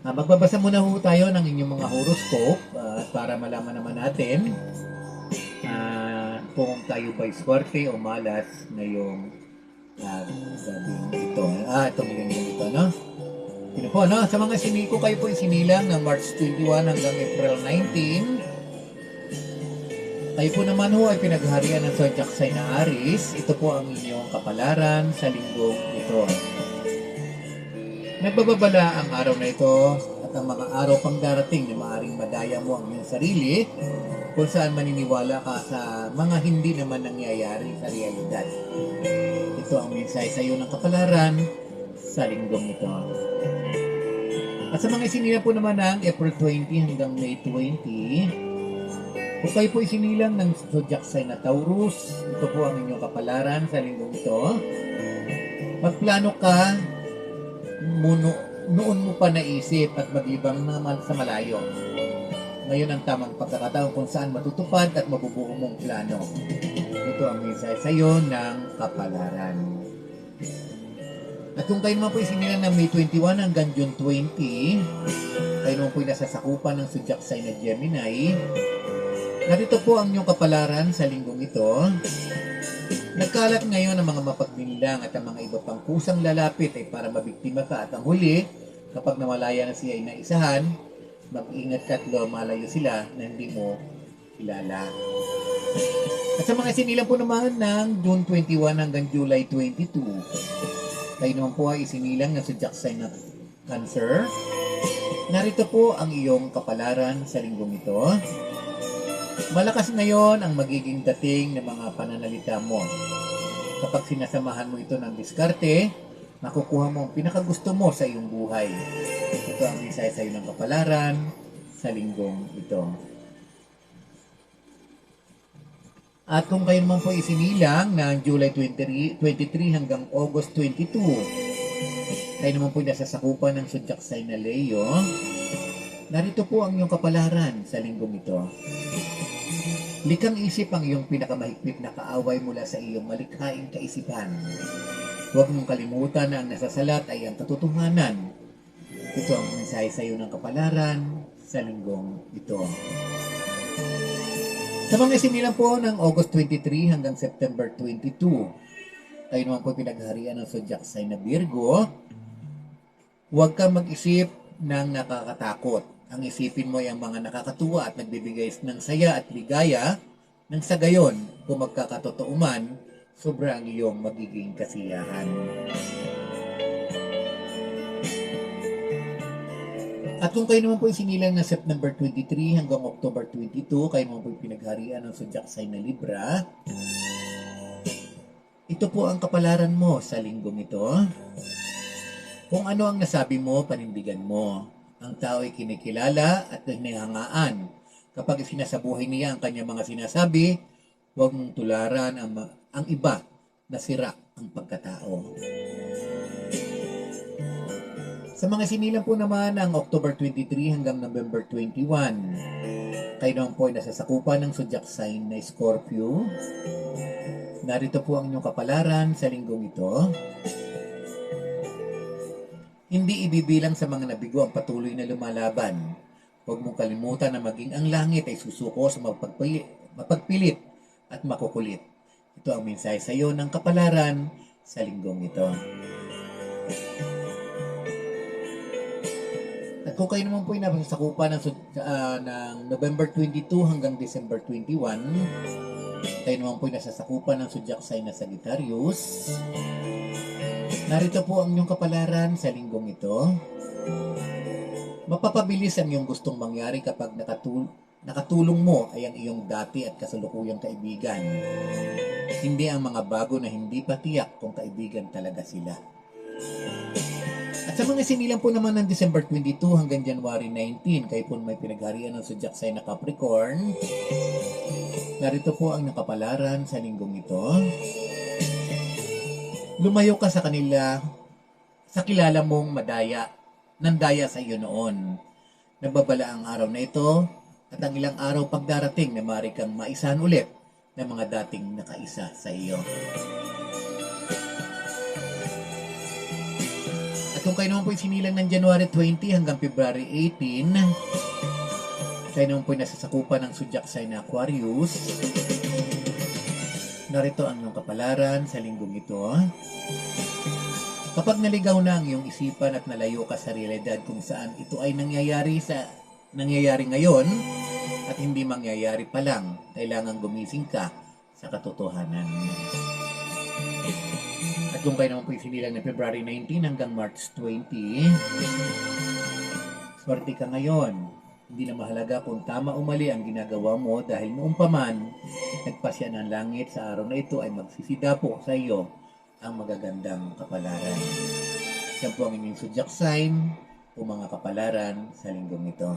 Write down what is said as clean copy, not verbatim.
Magbabasa muna ho tayo ng inyong mga horoscope para malaman naman natin kung tayo ba'y swerte o malas ngayong gabing ito. Itong linggo ito, no? Ito po, no? Sa mga siniko, kayo po isinilang ng March 21 hanggang April 19. Kayo po naman ho ay pinagharian ng zodiac sign na Aries. Ito po ang inyong kapalaran sa linggong ito. Nagbababala ang araw na ito at ang mga araw pang darating na maaaring madaya mo ang iyong sarili kung saan maniniwala ka sa mga hindi naman nangyayari sa realidad. Ito ang mensahe sa iyo ng kapalaran sa linggong ito. At sa mga isinilang po naman ng April 20 hanggang May 20, kung kayo po isinilang ng zodiac sign na Taurus, ito po ang inyong kapalaran sa linggong ito. Magplano ka noon mo pa naisip at maglibang naman sa malayo. Ngayon ang tamang pagkakataon kung saan matutupad at mabubuo mong plano. Ito ang mensahe sa iyo ng kapalaran. At kung kayo naman po isinilang ng May 21 hanggang June 20, kayo naman po nasasakupan ng zodiac sign na Gemini, narito po ang inyong kapalaran sa linggong ito. Nagkalat ngayon ang mga mapagbilang at ang mga iba pang kusang lalapit ay para mabiktima ka at ang huli, kapag namalaya na siya ay naisahan, mag-ingat ka at lumalayo sila na hindi mo kilala. At sa mga isinilang po naman ng June 21 hanggang July 22, kayo naman po ay isinilang na zodiac sign na Cancer. Narito po ang iyong kapalaran sa linggong ito. Malakas ngayon ang magiging dating ng mga pananalita mo. Kapag sinasamahan mo ito ng diskarte, makukuha mo ang pinakagusto mo sa iyong buhay. Ito ang mensahe sa iyo ng kapalaran sa linggong ito. At kung kayo naman po isinilang ng July 23 hanggang August 22, kayo naman po nasasakupan ng zodiac sign na Leo, narito po ang iyong kapalaran sa linggong ito. Likang isip ang iyong pinakamahigpit na kaaway mula sa iyong malikhaing kaisipan. Huwag mong kalimutan na ang nasasalat ay ang katotohanan. Ito ang mensahe sa iyo ng kapalaran sa linggong ito. Sa mga isinilang po ng August 23 hanggang September 22, kayo naman po pinagharian ng zodiac sign na Virgo, huwag kang mag-isip ng nakakatakot. Ang isipin mo ay ang mga nakakatuwa at nagbibigay ng saya at ligaya, nang sa gayon, kung magkakatotoo man, sobra ang iyong magiging kasiyahan. At kung kayo naman po isinilang na September 23 hanggang October 22, kayo naman po pinagharian ng zodiac sign na Libra, ito po ang kapalaran mo sa linggong ito. Kung ano ang nasabi mo, panindigan mo. Ang tao ay kinikilala at hinihangaan. Kapag sinasabuhay niya ang kanyang mga sinasabi, huwag mong tularan ang iba na sira ang pagkatao. Sa mga sinilang po naman ng October 23 hanggang November 21, kayo naman po ay nasasakupan ng zodiac sign na Scorpio. Narito po ang inyong kapalaran sa linggong ito. Hindi ibibilang sa mga nabigo ang patuloy na lumalaban. Huwag mong kalimutan na maging ang langit ay susuko sa mapagpilit at makukulit. Ito ang mensahe sa iyo ng kapalaran sa linggong ito. At kung kayo naman po ay nasasakupan ng November 22 hanggang December 21, kayo naman po ay nasasakupan ng zodiac sign na Sagittarius, narito po ang inyong kapalaran sa linggong ito. Mapapabilis ang iyong gustong mangyari kapag nakatulong mo ay ang iyong dati at kasalukuyang kaibigan. Hindi ang mga bago na hindi pa tiyak kung kaibigan talaga sila. At sa mga sinilang po naman ng December 22 hanggang January 19, kayo po may pinagharian ng zodiac sign na Capricorn, narito po ang nakapalaran sa linggong ito. Lumayo ka sa kanila, sa kilala mong nandaya sa iyo noon. Nagbabala ang araw na ito at ang ilang araw pagdarating na maaari kang maisahan ulit ng mga dating nakaisa sa iyo. At kung kayo naman po sinilang ng January 20 hanggang February 18, kayo naman po nasa sakupan ng zodiac sign na Aquarius. Narito ang iyong kapalaran sa linggong ito. Kapag naligaw na ang iyong isipan at nalayo ka sa realidad kung saan ito ay nangyayari ngayon at hindi mangyayari pa lang, kailangan gumising ka sa katotohanan. At kung kayo naman po sinilang ng February 19 hanggang March 20, swerte ka ngayon. Hindi na mahalaga kung tama o mali ang ginagawa mo dahil noong paman, nagpasya ng langit sa araw na ito ay magsisidapo sa iyo ang magagandang kapalaran. Yan po ang inyong zodiac sign o mga kapalaran sa linggong ito.